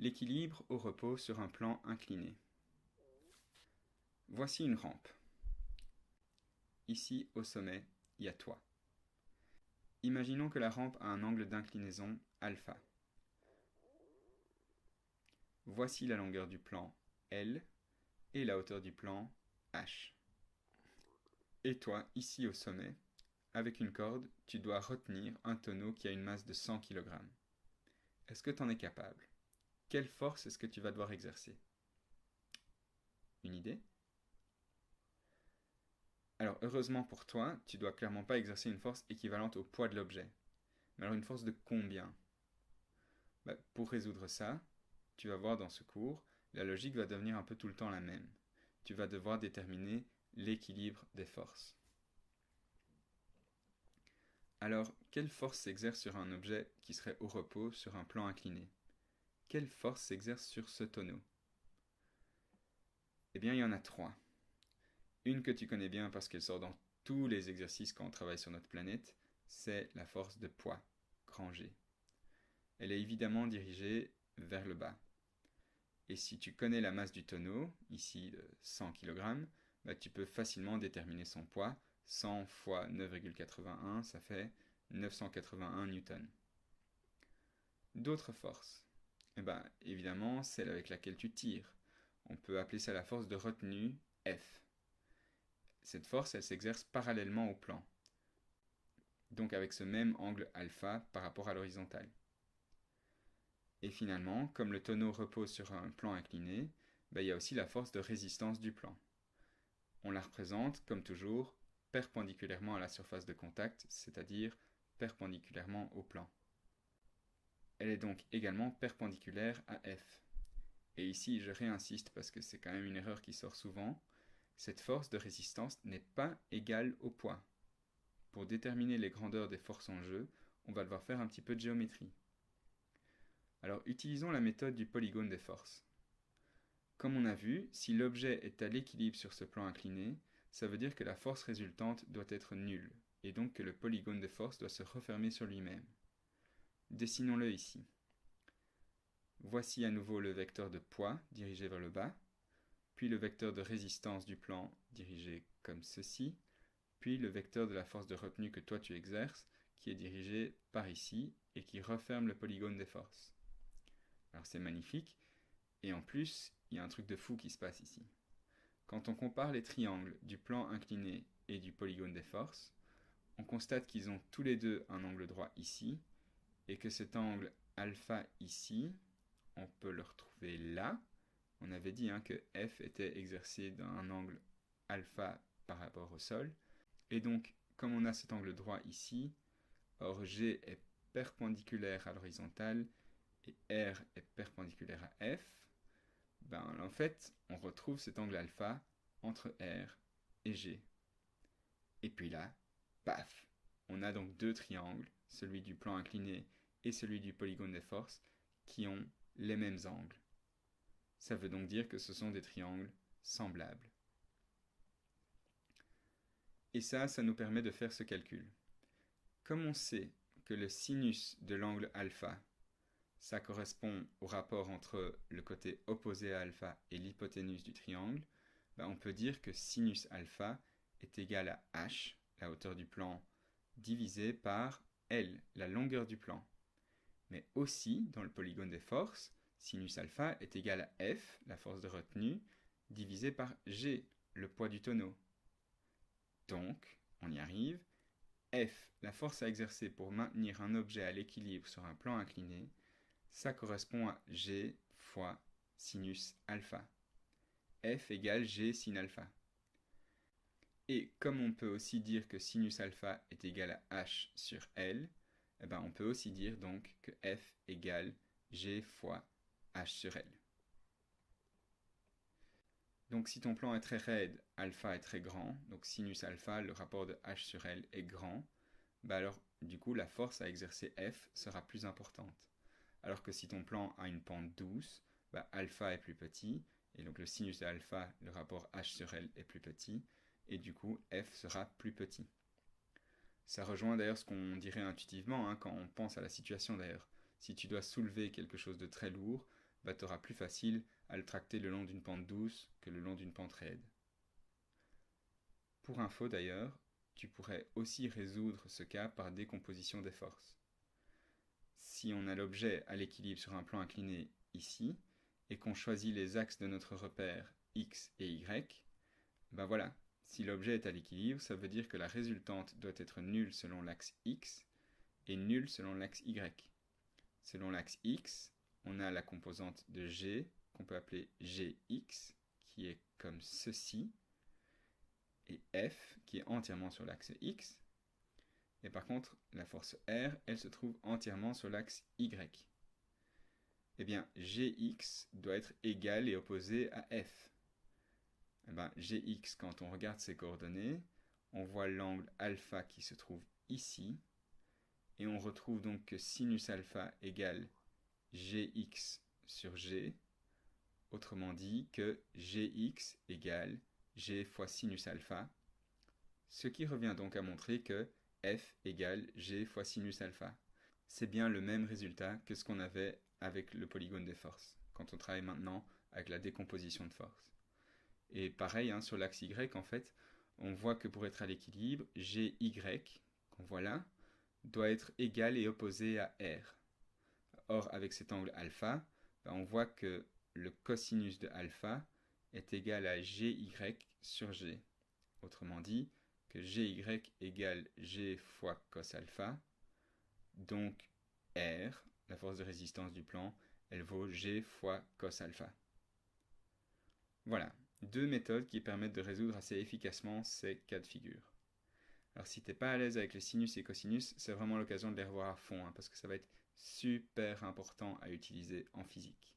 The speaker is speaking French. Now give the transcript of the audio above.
L'équilibre au repos sur un plan incliné. Voici une rampe. Ici, au sommet, il y a toi. Imaginons que la rampe a un angle d'inclinaison alpha. Voici la longueur du plan L et la hauteur du plan H. Et toi, ici au sommet, avec une corde, tu dois retenir un tonneau qui a une masse de 100 kg. Est-ce que tu en es capable? Quelle force est-ce que tu vas devoir exercer? Une idée? Alors, heureusement pour toi, tu dois clairement pas exercer une force équivalente au poids de l'objet. Mais alors, une force de combien? Pour résoudre ça, tu vas voir dans ce cours, la logique va devenir un peu tout le temps la même. Tu vas devoir déterminer l'équilibre des forces. Alors, quelle force s'exerce sur un objet qui serait au repos sur un plan incliné? Quelle force s'exerce sur ce tonneau? Eh bien, il y en a trois. Une que tu connais bien parce qu'elle sort dans tous les exercices quand on travaille sur notre planète, c'est la force de poids, grand G. Elle est évidemment dirigée vers le bas. Et si tu connais la masse du tonneau, ici de 100 kg, tu peux facilement déterminer son poids. 100 fois 9,81, ça fait 981 newtons. D'autres forces. Évidemment, celle avec laquelle tu tires. On peut appeler ça la force de retenue F. Cette force, elle s'exerce parallèlement au plan. Donc avec ce même angle alpha par rapport à l'horizontale. Et finalement, comme le tonneau repose sur un plan incliné, il y a aussi la force de résistance du plan. On la représente, comme toujours, perpendiculairement à la surface de contact, c'est-à-dire perpendiculairement au plan. Elle est donc également perpendiculaire à F. Et ici, je réinsiste parce que c'est quand même une erreur qui sort souvent, cette force de résistance n'est pas égale au poids. Pour déterminer les grandeurs des forces en jeu, on va devoir faire un petit peu de géométrie. Alors, utilisons la méthode du polygone des forces. Comme on a vu, si l'objet est à l'équilibre sur ce plan incliné, ça veut dire que la force résultante doit être nulle, et donc que le polygone des forces doit se refermer sur lui-même. Dessinons-le ici. Voici à nouveau le vecteur de poids dirigé vers le bas, puis le vecteur de résistance du plan dirigé comme ceci, puis le vecteur de la force de retenue que toi tu exerces, qui est dirigé par ici, et qui referme le polygone des forces. Alors c'est magnifique, et en plus, il y a un truc de fou qui se passe ici. Quand on compare les triangles du plan incliné et du polygone des forces, on constate qu'ils ont tous les deux un angle droit ici, et que cet angle alpha ici, on peut le retrouver là. On avait dit que F était exercé d'un angle alpha par rapport au sol. Et donc, comme on a cet angle droit ici, or G est perpendiculaire à l'horizontale et R est perpendiculaire à F, en fait, on retrouve cet angle alpha entre R et G. Et puis là, paf, on a donc deux triangles, celui du plan incliné et celui du polygone des forces, qui ont les mêmes angles. Ça veut donc dire que ce sont des triangles semblables. Et ça nous permet de faire ce calcul. Comme on sait que le sinus de l'angle alpha, ça correspond au rapport entre le côté opposé à alpha et l'hypoténuse du triangle, on peut dire que sinus alpha est égal à h, la hauteur du plan, divisé par L, la longueur du plan. Mais aussi, dans le polygone des forces, sinus alpha est égal à F, la force de retenue, divisé par G, le poids du tonneau. Donc, on y arrive, F, la force à exercer pour maintenir un objet à l'équilibre sur un plan incliné, ça correspond à G fois sinus alpha. F égale G sin alpha. Et comme on peut aussi dire que sinus alpha est égal à H sur L, on peut aussi dire donc que F égale G fois H sur L. Donc si ton plan est très raide, alpha est très grand, donc sinus alpha, le rapport de H sur L est grand, alors du coup la force à exercer F sera plus importante. Alors que si ton plan a une pente douce, alpha est plus petit, et donc le sinus de alpha, le rapport H sur L est plus petit, et du coup F sera plus petit. Ça rejoint d'ailleurs ce qu'on dirait intuitivement quand on pense à la situation d'ailleurs. Si tu dois soulever quelque chose de très lourd, bah, tu auras plus facile à le tracter le long d'une pente douce que le long d'une pente raide. Pour info d'ailleurs, tu pourrais aussi résoudre ce cas par décomposition des forces. Si on a l'objet à l'équilibre sur un plan incliné ici, et qu'on choisit les axes de notre repère x et y, ben voilà, si l'objet est à l'équilibre, ça veut dire que la résultante doit être nulle selon l'axe x et nulle selon l'axe y. Selon l'axe x, on a la composante de g, qu'on peut appeler gx, qui est comme ceci, et f, qui est entièrement sur l'axe x. Et par contre, la force R, elle se trouve entièrement sur l'axe y. Eh bien, Gx doit être égal et opposé à F. Eh bien, Gx, quand on regarde ses coordonnées, on voit l'angle alpha qui se trouve ici, et on retrouve donc que sinus alpha égale Gx sur G, autrement dit que Gx égale G fois sinus alpha, ce qui revient donc à montrer que F égale G fois sinus alpha. C'est bien le même résultat que ce qu'on avait avec le polygone des forces, quand on travaille maintenant avec la décomposition de forces. Et pareil, sur l'axe Y, en fait, on voit que pour être à l'équilibre, GY, qu'on voit là, doit être égal et opposé à R. Or, avec cet angle alpha, on voit que le cosinus de alpha est égal à GY sur G. Autrement dit, que GY égale G fois cos alpha, donc R, la force de résistance du plan, elle vaut G fois cos alpha. Voilà, deux méthodes qui permettent de résoudre assez efficacement ces cas de figure. Alors si t'es pas à l'aise avec les sinus et cosinus, c'est vraiment l'occasion de les revoir à fond, parce que ça va être super important à utiliser en physique.